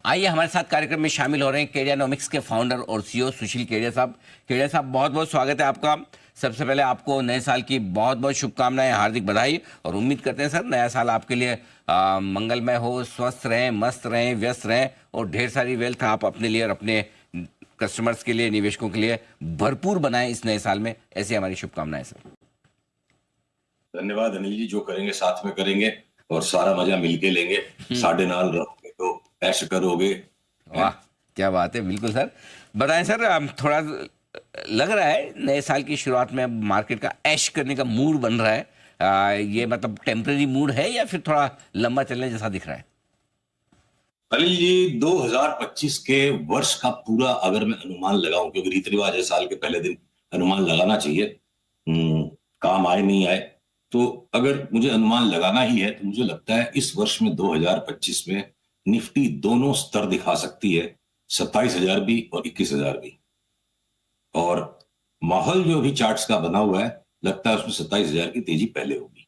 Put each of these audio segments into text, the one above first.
आइए हमारे साथ कार्यक्रम में शामिल हो रहे हैं केडियानोमिक्स के फाउंडर और सीईओ सुशील केडिया साहब। केडिया साहब, बहुत बहुत स्वागत है आपका। सबसे पहले आपको नए साल की बहुत बहुत शुभकामनाएं, हार्दिक बधाई। और उम्मीद करते हैं सर नया साल आपके लिए मंगलमय हो, स्वस्थ रहें, मस्त रहें, व्यस्त रहें और ढेर सारी वेल्थ आप अपने लिए और अपने कस्टमर्स के लिए, निवेशकों के लिए भरपूर बनाएं इस नए साल में। ऐसी हमारी शुभकामनाएं सर। धन्यवाद अनिल जी, जो करेंगे साथ में करेंगे और सारा मजा मिलके लेंगे। साढ़े नाल रहोगे तो ऐश करोगे। वाह, क्या बात है। बिल्कुल सर, बताएं सर। थोड़ा लग रहा है नए साल की शुरुआत में अब मार्केट का ऐश करने का मूड बन रहा है। ये मतलब टेम्पररी मूड है या फिर थोड़ा लंबा चलने जैसा दिख रहा है? अनिल जी, 2025 के वर्ष का पूरा अगर मैं अनुमान लगाऊं, क्योंकि रीति रिवाज है साल के पहले दिन अनुमान लगाना चाहिए, काम आए नहीं आए, तो अगर मुझे अनुमान लगाना ही है तो मुझे लगता है इस वर्ष में 2025 में निफ्टी दोनों स्तर दिखा सकती है, 27,000 भी और 21,000 भी। और माहौल जो भी चार्ट्स का बना हुआ है, लगता है उसमें 27,000 की तेजी पहले होगी।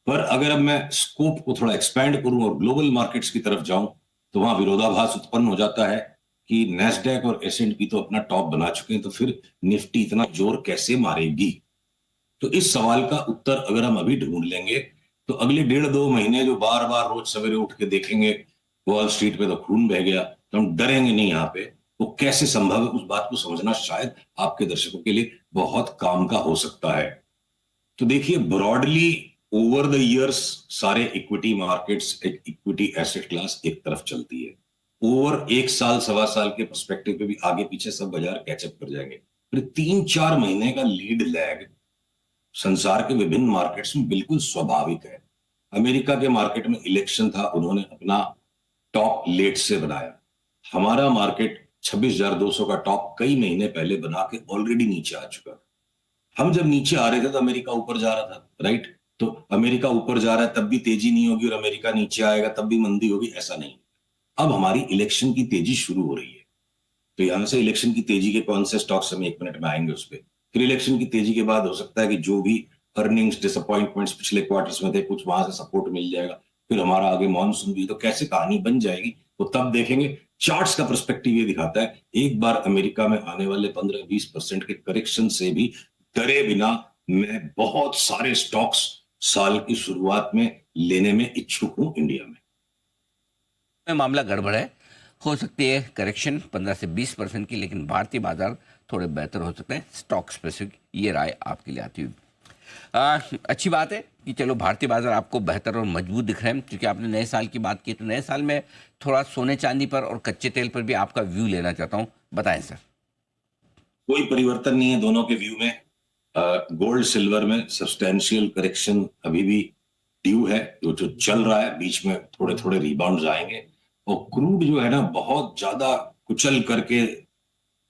पर अगर अब मैं स्कोप को थोड़ा एक्सपैंड करूं और ग्लोबल मार्केट्स की तरफ जाऊं, तो वहां विरोधाभास उत्पन्न हो जाता है कि नैस्डैक और S&P तो अपना टॉप बना चुके हैं, तो फिर निफ्टी इतना जोर कैसे मारेगी। तो इस सवाल का उत्तर अगर हम अभी ढूंढ लेंगे तो अगले 1.5-2 महीने जो बार बार रोज सवेरे उठ के देखेंगे वॉल स्ट्रीट पे तो खून बह गया, तो हम डरेंगे नहीं। यहाँ पे वो कैसे संभव है, उस बात को समझना शायद आपके दर्शकों के लिए बहुत काम का हो सकता है। तो देखिए, ब्रॉडली ओवर द इयर्स सारे equity markets, equity asset class एक तरफ चलती है। ओवर 1 साल सवा साल के पर्सपेक्टिव पे भी आगे पीछे सब बाजार कैचअप कर जाएंगे। फिर 3-4 महीने का लीड लैग संसार के विभिन्न मार्केट्स में बिल्कुल स्वाभाविक है। अमेरिका के मार्केट में इलेक्शन था, उन्होंने अपना टॉप लेट से बनाया। हमारा मार्केट 26,200 का टॉप कई महीने पहले बना के ऑलरेडी नीचे आ चुका। हम जब नीचे आ रहे थे तो अमेरिका ऊपर जा रहा था, राइट? तो अमेरिका ऊपर जा रहा है तब भी तेजी नहीं होगी, और अमेरिका नीचे आएगा तब भी मंदी होगी, ऐसा नहीं। अब हमारी इलेक्शन की तेजी शुरू हो रही है, तो यहां से इलेक्शन की तेजी के कौन से स्टॉक्स हम 1 मिनट में आएंगे उस पर। फिर इलेक्शन की तेजी के बाद हो सकता है कि जो भी अर्निंग्स डिसअपॉइंटमेंट्स पिछले क्वार्टर्स में थे, कुछ वहां से सपोर्ट मिल जाएगा। फिर हमारा आगे मॉनसून भी, तो कैसे कहानी बन जाएगी तो तब देखेंगे। चार्ट्स का पर्सपेक्टिव ये दिखाता है, एक बार अमेरिका में आने वाले 15-20% के करेक्शन से भी डरे बिना मैं बहुत सारे स्टॉक्स साल की शुरुआत में लेने में इच्छुक हूं इंडिया में। मामला गड़बड़ है, हो सकती है करेक्शन 15 से 20% की, लेकिन भारतीय बाजार थोड़े बेहतर हो सकते हैं स्टॉक स्पेसिफिक। ये राय आपके लिए आती हुई अच्छी बात है कि चलो भारतीय बाजार आपको बेहतर और मजबूत दिख रहे हैं। क्योंकि आपने नए साल की बात की, तो नए साल में थोड़ा सोने चांदी पर और कच्चे तेल पर भी आपका व्यू लेना चाहता हूं, बताएं सर। कोई परिवर्तन नहीं है दोनों के व्यू में। गोल्ड सिल्वर में सब्सटैंशियल करेक्शन अभी भी ड्यू है, जो चल रहा है, बीच में थोड़े थोड़े रिबाउंड आएंगे। और क्रूड जो है ना, बहुत ज्यादा कुचल करके,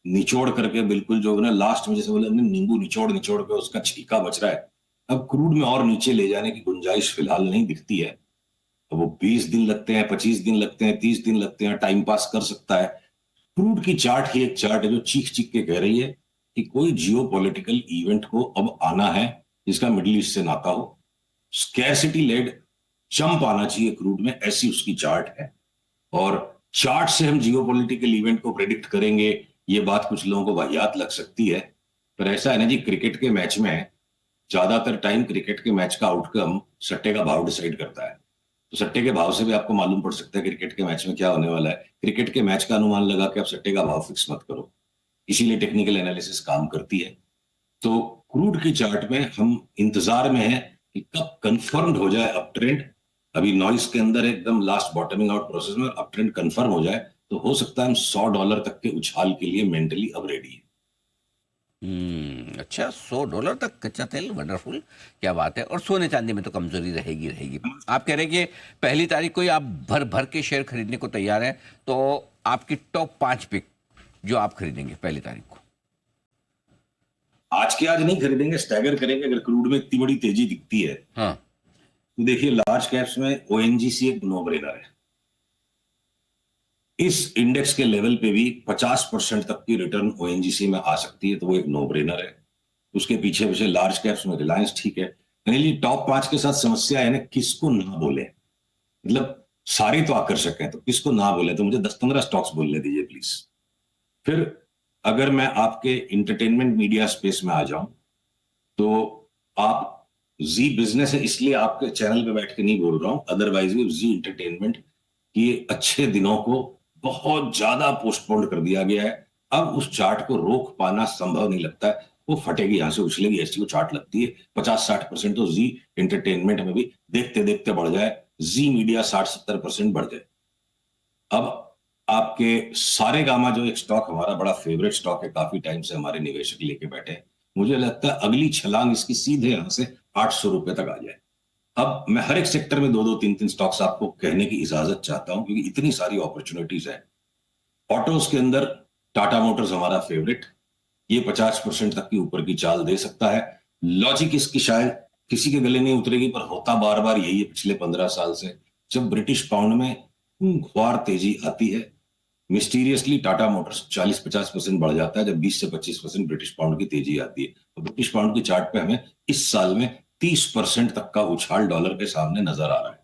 निचोड़ करके, बिल्कुल जो है ना लास्ट में जैसे बोले हमने नींबू निचोड़ निचोड़ के उसका छिलका बच रहा है। अब क्रूड में और नीचे ले जाने की गुंजाइश फिलहाल नहीं दिखती है। अब वो 20 दिन लगते हैं, 25 दिन लगते हैं, 30 दिन लगते हैं, टाइम पास कर सकता है। क्रूड की चार्ट ही एक चार्ट है जो चीख चीख के कह रही है कि कोई जियो पॉलिटिकल इवेंट को अब आना है जिसका मिडिल ईस्ट से नाता हो। स्कैरसिटी लेड जंप आना चाहिए क्रूड में, ऐसी उसकी चार्ट है। और चार्ट से हम जियो पॉलिटिकल इवेंट को प्रेडिक्ट करेंगे, ये बात कुछ लोगों को वाहियात लग सकती है। पर ऐसा है ना जी, क्रिकेट के मैच में ज्यादातर टाइम क्रिकेट के मैच का आउटकम सट्टे का भाव डिसाइड करता है। तो सट्टे के भाव से भी आपको मालूम पड़ सकता है क्रिकेट के मैच में क्या होने वाला है। क्रिकेट के मैच का अनुमान लगा के आप सट्टे का भाव फिक्स मत करो, इसीलिए टेक्निकल एनालिसिस काम करती है। तो क्रूड की चार्ट में हम इंतजार में हैं कि कब कंफर्म्ड हो जाए अप ट्रेंड। अभी नॉइस के अंदर एकदम लास्ट बॉटमिंग आउट प्रोसेस में, अप ट्रेंड कंफर्म हो जाए तो हो सकता है हम $100 तक के उछाल के लिए मेंटली अब रेडी है। अच्छा, $100 तक कच्चा तेल, वंडरफुल, क्या बात है। और सोने चांदी में तो कमजोरी रहेगी रहेगी। आप कह रहे हैं कि पहली तारीख को ही आप भर भर के शेयर खरीदने को तैयार हैं, तो आपकी टॉप 5 पिक जो आप खरीदेंगे पहली तारीख को? आज के आज नहीं खरीदेंगे, स्टैगर करेंगे। अगर क्रूड में इतनी बड़ी तेजी दिखती है, हाँ, तो देखिए लार्ज कैप्स में ONGC एक नो ब्रेनर है। इस इंडेक्स के लेवल पे भी 50% तक की रिटर्न ONGC में आ सकती है, तो वो एक नो ब्रेनर है। उसके पीछे पीछे लार्ज कैप्स में रिलायंस ठीक है। यानी टॉप 5 के साथ समस्या है ना, किसको ना बोले। मतलब सारे तो आकर्षक हैं, तो किसको ना बोले, तो मुझे 10-15 स्टॉक्स बोलने दीजिए प्लीज। फिर अगर मैं आपके इंटरटेनमेंट मीडिया स्पेस में आ जाऊं, तो आप जी बिजनेस है इसलिए आपके चैनल पे बैठ के नहीं बोल रहा हूं, अदरवाइज भी जी इंटरटेनमेंट के अच्छे दिनों को बहुत ज्यादा पोस्टपोन कर दिया गया है। अब उस चार्ट को रोक पाना संभव नहीं लगता है, वो फटेगी, यहां से उछलेगी, ऐसी वो चार्ट लगती है। 50-60% तो जी इंटरटेनमेंट में भी देखते देखते बढ़ जाए, जी मीडिया 60-70% बढ़ जाए। अब आपके सारे गामा जो एक स्टॉक हमारा बड़ा फेवरेट स्टॉक है, काफी टाइम से हमारे निवेशक लेके बैठे हैं, मुझे लगता है अगली छलांग इसकी सीधे यहां से 800 रुपए तक आ जाए। अब मैं हर एक सेक्टर में 2-2, 3-3 स्टॉक्स आपको कहने की इजाजत चाहता हूं, क्योंकि इतनी सारी अपॉर्चुनिटीज है। ऑटोज के अंदर टाटा मोटर्स हमारा फेवरेट, ये 50% तक की ऊपर की चाल दे सकता है। लॉजिक इसकी शायद किसी के गले नहीं उतरेगी, पर होता बार बार यही है पिछले 15 साल से। जब ब्रिटिश पाउंड में घुआर तेजी आती है, मिस्टीरियसली टाटा मोटर्स 40-50% बढ़ जाता है। जब 20 से 25% ब्रिटिश पाउंड की तेजी आती है, तो ब्रिटिश पाउंड की चार्ट पे हमें इस साल में 30% तक का उछाल डॉलर के सामने नजर आ रहा है।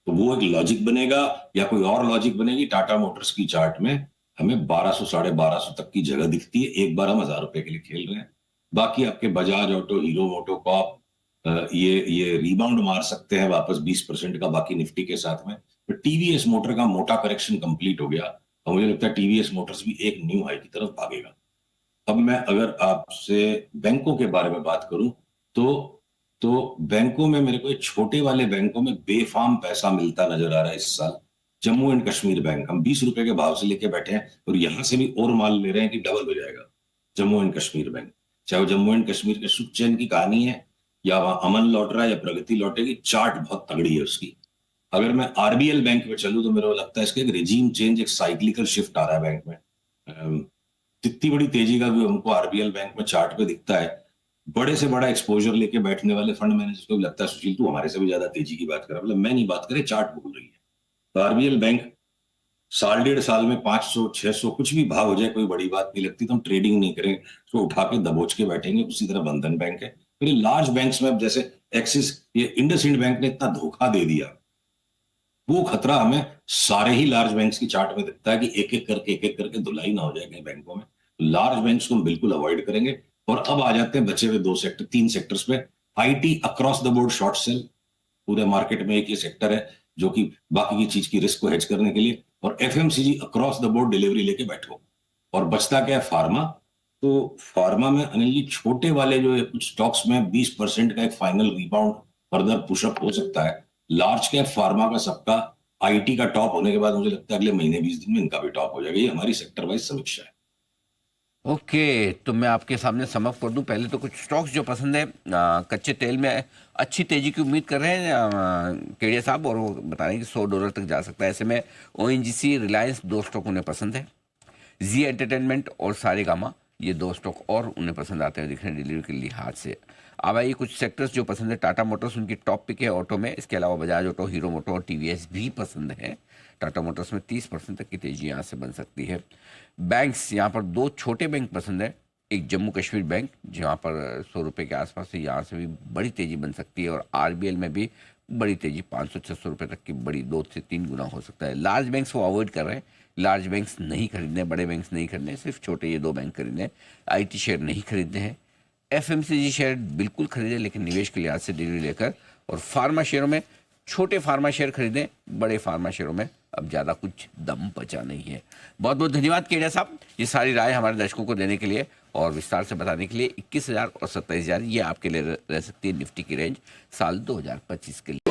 तो वो एक लॉजिक बनेगा या कोई और लॉजिक बनेगी, टाटा मोटर्स की चार्ट में हमें 1200, 1250 तक की जगह दिखती है। एक बार हम 1000 रुपए के लिए खेल रहे हैं। बाकी आपके बजाज ऑटो, हीरो मोटोकॉर्प, ये रिबाउंड मार सकते हैं वापस 20% का, बाकी निफ्टी के साथ में। तो टीवीएस मोटर का मोटा करेक्शन कंप्लीट हो गया, और मुझे लगता है टीवीएस मोटर्स भी एक न्यू हाई की तरफ भागेगा। अब मैं अगर आपसे बैंकों के बारे में बात करूं, तो बैंकों में मेरे को एक छोटे वाले बैंकों में बेफाम पैसा मिलता नजर आ रहा है इस साल। जम्मू एंड कश्मीर बैंक हम 20 रुपए के भाव से लेके बैठे हैं, और यहां से भी और माल ले रहे हैं कि डबल हो जाएगा। जम्मू एंड कश्मीर बैंक, चाहे वो जम्मू एंड कश्मीर के सुख चैन की कहानी है, या वहां अमन लौट रहा है या प्रगति लौटेगी, चार्ट बहुत तगड़ी है उसकी। अगर मैं आरबीएल बैंक में चलूं, तो मेरे को लगता है इसका एक रिजीम चेंज, एक साइक्लिकल शिफ्ट आ रहा है बैंक में। इतनी बड़ी तेजी का भी हमको आरबीएल बैंक में चार्ट पे दिखता है। बड़े से बड़ा एक्सपोजर लेके बैठने वाले फंड मैनेजर को भी लगता है सुशील तू हमारे से भी ज्यादा तेजी की बात कर रहा है। मतलब मैं नहीं बात करे, चार्ट बोल रही है। तो आरबीएल बैंक साल 1.5 साल में 500-600 कुछ भी भाव हो जाए कोई बड़ी बात नहीं लगती, तो हम ट्रेडिंग नहीं करेंगे, उसको उठा के दबोच के बैठेंगे। उसी तरह बंधन बैंक है। फिर लार्ज बैंक्स में, अब जैसे एक्सिस, ये इंडसइंड बैंक ने इतना धोखा दे दिया, वो खतरा हमें सारे ही लार्ज बैंक्स की चार्ट में दिखता है कि एक एक करके धुलाई ना हो जाए कहीं बैंकों में। लार्ज बैंक्स को हम बिल्कुल अवॉइड करेंगे। और अब आ जाते हैं बचे हुए 2 सेक्टर 3 सेक्टर्स पे। IT across the board short cell, पूरे मार्केट में एक ही सेक्टर है जो कि बाकी की चीज की रिस्क को हेज करने के लिए। और FMCG across the board delivery लेके बैठो। और बचता क्या है? फार्मा। तो फार्मा में अनिल जी, छोटे वाले जो कुछ स्टॉक्स में 20% का एक फाइनल रिबाउंड फर्दर पुशअप हो सकता है। लार्ज कैप फार्मा का सबका आईटी का टॉप होने के बाद मुझे लगता है अगले महीने 20 दिन में इनका भी टॉप हो जाएगा। ये हमारी सेक्टर वाइज समीक्षा है। ओके, तो मैं आपके सामने सम अप कर दूं। पहले तो कुछ स्टॉक्स जो पसंद है, कच्चे तेल में अच्छी तेजी की उम्मीद कर रहे हैं केडिया साहब, और वो बता रहे हैं कि $100 तक जा सकता है। ऐसे में ओएनजीसी, रिलायंस, 2 स्टॉक उन्हें पसंद है। जी एंटरटेनमेंट और सारेगामा, ये 2 स्टॉक और उन्हें पसंद आते हैं दिख रहे हैं डिलीवरी के लिहाज से। अब आइए कुछ सेक्टर्स जो पसंद है। टाटा मोटर्स उनकी टॉप पिक है ऑटो में। इसके अलावा बजाज ऑटो, हीरो मोटो और टीवीएस भी पसंद है। टाटा मोटर्स में 30% तक की तेजी यहाँ से बन सकती है। बैंक्स, यहाँ पर 2 छोटे बैंक पसंद है। एक जम्मू कश्मीर बैंक, जहाँ पर 100 रुपये के आसपास से यहाँ से भी बड़ी तेजी बन सकती है। और आरबीएल में भी बड़ी तेजी 500-600 रुपये तक की बड़ी 2 से 3 गुना हो सकता है। लार्ज बैंक्स वो अवॉइड कर रहे हैं। लार्ज बैंक्स नहीं खरीदने, बड़े बैंक्स नहीं खरीदने, सिर्फ छोटे ये 2 बैंक खरीदने। आईटी शेयर नहीं खरीदने हैं। एफएमसीजी शेयर बिल्कुल खरीदें, लेकिन निवेश के लिहाज से डिलीवरी लेकर। और फार्मा शेयरों में छोटे फार्मा शेयर खरीदें, बड़े फार्मा शेयरों में अब ज़्यादा कुछ दम बचा नहीं है। बहुत बहुत धन्यवाद केडिया साहब, ये सारी राय हमारे दर्शकों को देने के लिए और विस्तार से बताने के लिए। 21,000 और 27,000 ये आपके लिए रह सकती है निफ्टी की रेंज साल 2025 के लिए।